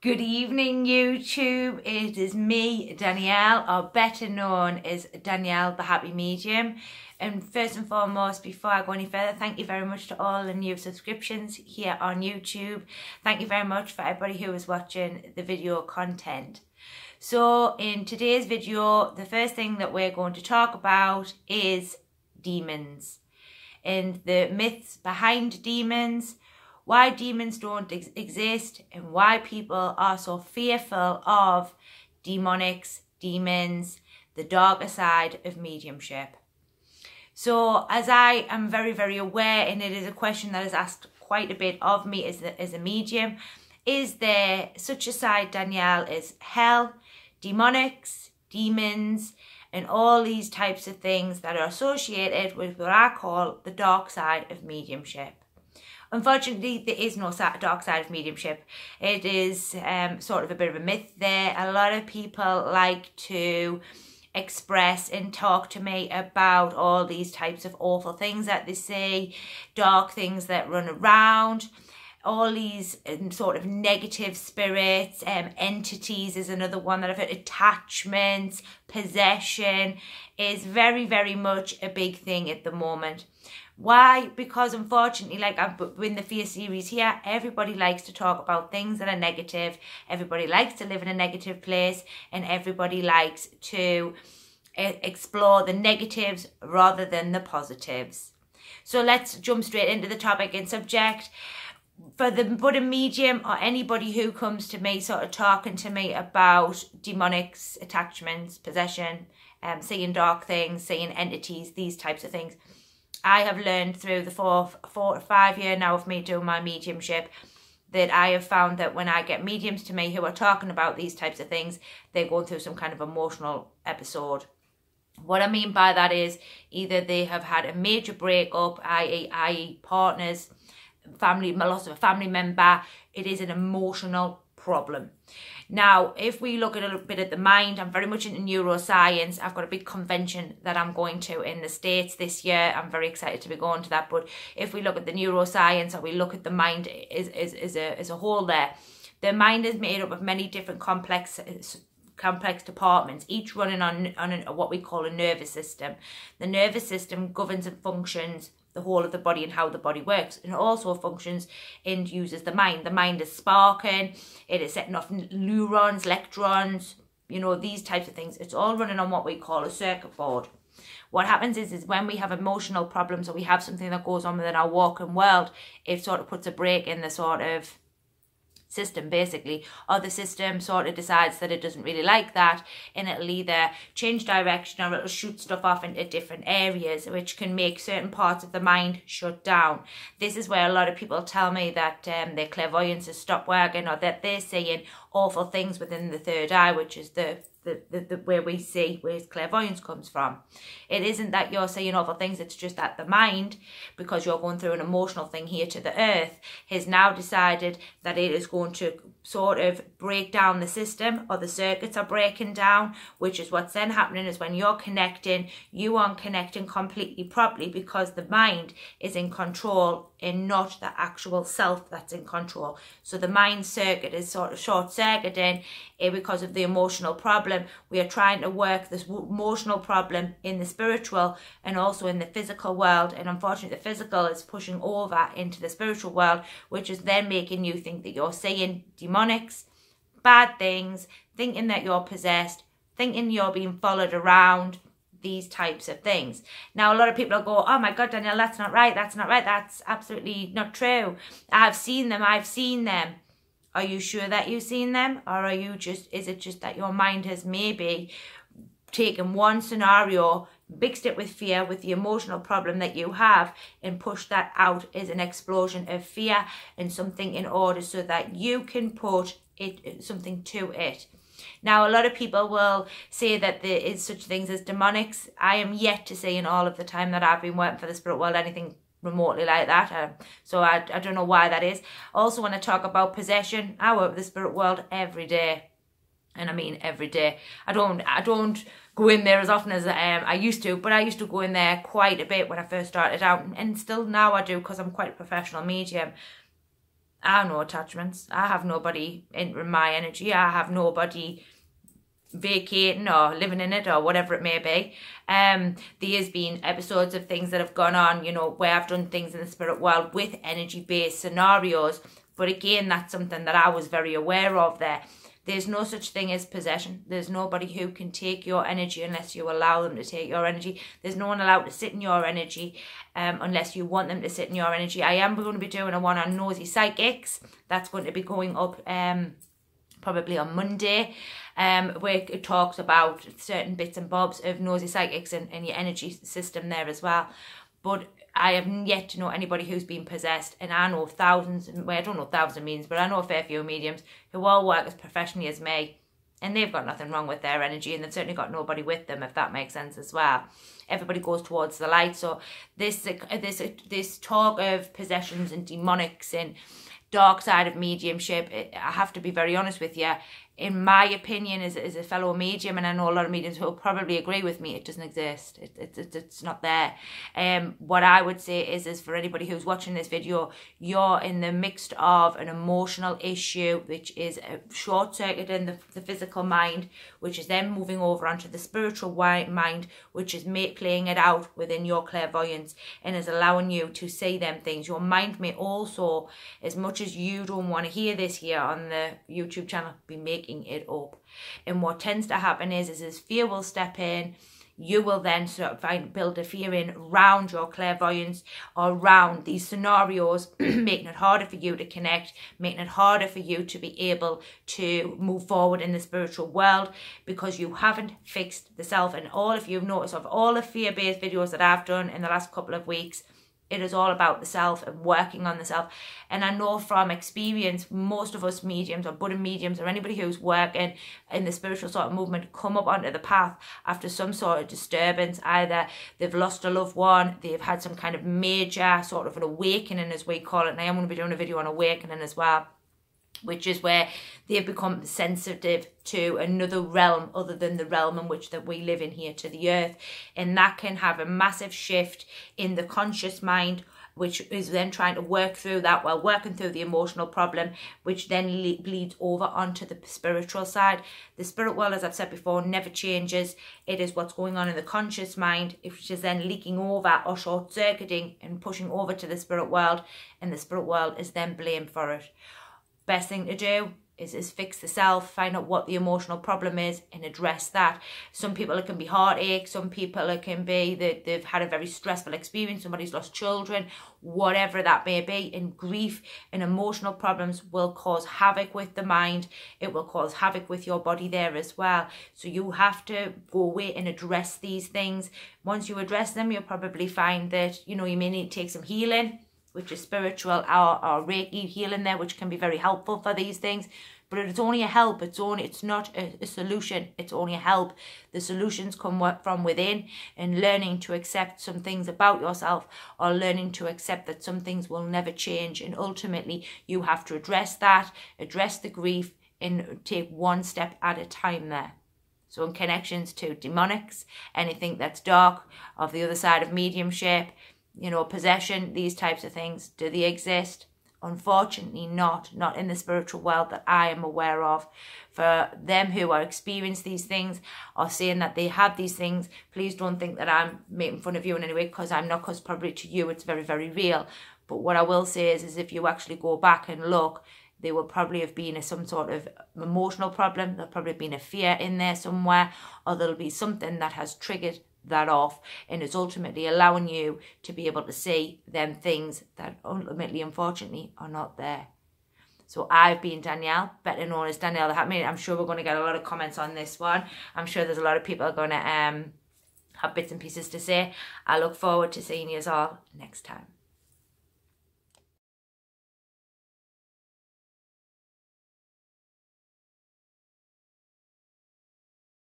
Good evening, YouTube. It is me, Danielle, or better known as Danielle, the Happy Medium. And first and foremost, before I go any further, thank you very much to all the new subscriptions here on YouTube. Thank you very much for everybody who is watching the video content. So in today's video, the first thing that we're going to talk about is demons and the myths behind demons, why demons don't exist, and why people are so fearful of demonics, demons, the darker side of mediumship. So as I am very, very aware, and it is a question that is asked quite a bit of me as a medium, is there such a side, Danielle, as hell, demonics, demons, and all these types of things that are associated with what I call the dark side of mediumship? Unfortunately, there is no dark side of mediumship. It is sort of a bit of a myth there. A lot of people like to express and talk to me about all these types of awful things that they see, dark things that run around, all these sort of negative spirits, entities is another one that I've heard, attachments, possession is very, very much a big thing at the moment. Why? Because unfortunately, like I've in the Fear series here, everybody likes to talk about things that are negative. Everybody likes to live in a negative place, and everybody likes to explore the negatives rather than the positives. So let's jump straight into the topic and subject. For the budding medium or anybody who comes to me sort of talking to me about demonics, attachments, possession, seeing dark things, seeing entities, these types of things, I have learned through the 4 to 5 year now of me doing my mediumship that I have found that when I get mediums to me who are talking about these types of things, they're going through some kind of emotional episode. What I mean by that is either they have had a major breakup, i.e. partners, family, loss of a family member. It is an emotional problem. Now, if we look at a little bit at the mind, I'm very much into neuroscience. I've got a big convention that I'm going to in the States this year. I'm very excited to be going to that. But if we look at the neuroscience, or we look at the mind as a whole there, the mind is made up of many different complex departments, each running on what we call a nervous system. The nervous system governs and functions the whole of the body and how the body works, and also functions and uses the mind. The mind is sparking, it is setting off neurons, electrons, you know, these types of things. It's all running on what we call a circuit board. What happens is when we have emotional problems, or we have something that goes on within our walking world, it sort of puts a break in the sort of system basically, or the system sort of decides that it doesn't really like that, and it'll either change direction or it'll shoot stuff off into different areas, which can make certain parts of the mind shut down. This is where a lot of people tell me that their clairvoyance has stopped working, or that they're seeing awful things within the third eye, which is the where we see where clairvoyance comes from. It isn't that you're seeing awful things, it's just that the mind, because you're going through an emotional thing here to the earth, has now decided that it is going to sort of break down the system, or the circuits are breaking down, which is what's then happening is when you're connecting, you aren't connecting completely properly, because the mind is in control and not the actual self that's in control. So the mind circuit is sort of short-circuiting because of the emotional problem. We are trying to work this emotional problem in the spiritual and also in the physical world, and unfortunately the physical is pushing over into the spiritual world, which is then making you think that you're seeing demonics, bad things, thinking that you're possessed, thinking you're being followed around, these types of things. Now, a lot of people will go, oh my God, Danielle, that's not right, that's not right, that's absolutely not true. I've seen them. Are you sure that you've seen them? Or are you is it just that your mind has maybe taken one scenario, mixed it with fear, with the emotional problem that you have, and pushed that out as an explosion of fear and something in order so that you can put something to it. Now, a lot of people will say that there is such things as demonics. I am yet to see in all of the time that I've been working for the spirit world anything remotely like that. So I don't know why that is. Also, when I talk about possession, I work with the spirit world every day. And I mean every day. I don't go in there as often as I used to, but I used to go in there quite a bit when I first started out. And still now I do, because I'm quite a professional medium. I have no attachments. I have nobody in my energy. I have nobody vacating or living in it or whatever it may be. There has been episodes of things that have gone on, you know, where I've done things in the spirit world with energy-based scenarios. But again, that's something that I was very aware of there. There's no such thing as possession. There's nobody who can take your energy unless you allow them to take your energy. There's no one allowed to sit in your energy unless you want them to sit in your energy. I am going to be doing a one on nosy psychics. That's going to be going up probably on Monday, where it talks about certain bits and bobs of nosy psychics and your energy system there as well. But I have yet to know anybody who's been possessed, and I know thousands, well, I don't know thousands of mediums, but I know a fair few mediums who all work as professionally as me, and they've got nothing wrong with their energy, and they've certainly got nobody with them, if that makes sense as well. Everybody goes towards the light. So this talk of possessions and demonics and dark side of mediumship, I have to be very honest with you, in my opinion, as a fellow medium, and I know a lot of mediums who will probably agree with me, it doesn't exist. It's not there. What I would say is for anybody who's watching this video, you're in the midst of an emotional issue, which is short-circuiting the physical mind, which is then moving over onto the spiritual mind, which is playing it out within your clairvoyance and is allowing you to see them things. Your mind may also, as much as you don't want to hear this here on the YouTube channel, be making it up. And what tends to happen is fear will step in. You will then sort of build a fear in around your clairvoyance or around these scenarios, making it harder for you to connect, making it harder for you to be able to move forward in the spiritual world, because you haven't fixed the self. And all, if you've noticed, of all the fear-based videos that I've done in the last couple of weeks, it is all about the self and working on the self. And I know from experience, most of us mediums or Buddha mediums or anybody who's working in the spiritual sort of movement come up onto the path after some sort of disturbance. Either they've lost a loved one, they've had some kind of major sort of an awakening, as we call it. And I am going to be doing a video on awakening as well, which is where they've become sensitive to another realm other than the realm in which that we live in here, to the earth. And that can have a massive shift in the conscious mind, which is then trying to work through that while working through the emotional problem, which then bleeds over onto the spiritual side. The spirit world, as I've said before, never changes. It is what's going on in the conscious mind, which is then leaking over or short-circuiting and pushing over to the spirit world, and the spirit world is then blamed for it. Best thing to do is fix the self, find out what the emotional problem is and address that. Some people it can be heartache, some people it can be that they've had a very stressful experience, somebody's lost children, whatever that may be. And grief and emotional problems will cause havoc with the mind. It will cause havoc with your body there as well. So you have to go away and address these things. Once you address them, you'll probably find that, you know, you may need to take some healing, which is spiritual or Reiki healing there, which can be very helpful for these things. But it's only a help. It's not a solution. It's only a help. The solutions come from within, and learning to accept some things about yourself, or learning to accept that some things will never change. And ultimately, you have to address that, address the grief, and take one step at a time there. So in connections to demonics, anything that's dark, of the other side of mediumship, you know, possession, these types of things, do they exist? Unfortunately not in the spiritual world that I am aware of. For them who are experiencing these things or saying that they have these things, please don't think that I'm making fun of you in any way, because I'm not, because probably to you it's very, very real. But what I will say is if you actually go back and look, there will probably have been some sort of emotional problem, there'll probably have been a fear in there somewhere, or there'll be something that has triggered that off and is ultimately allowing you to be able to see them things that ultimately, unfortunately, are not there. So I've been Danielle, better known as Danielle the Happy. I'm sure we're going to get a lot of comments on this one. I'm sure there's a lot of people are going to have bits and pieces to say. I look forward to seeing you all next time.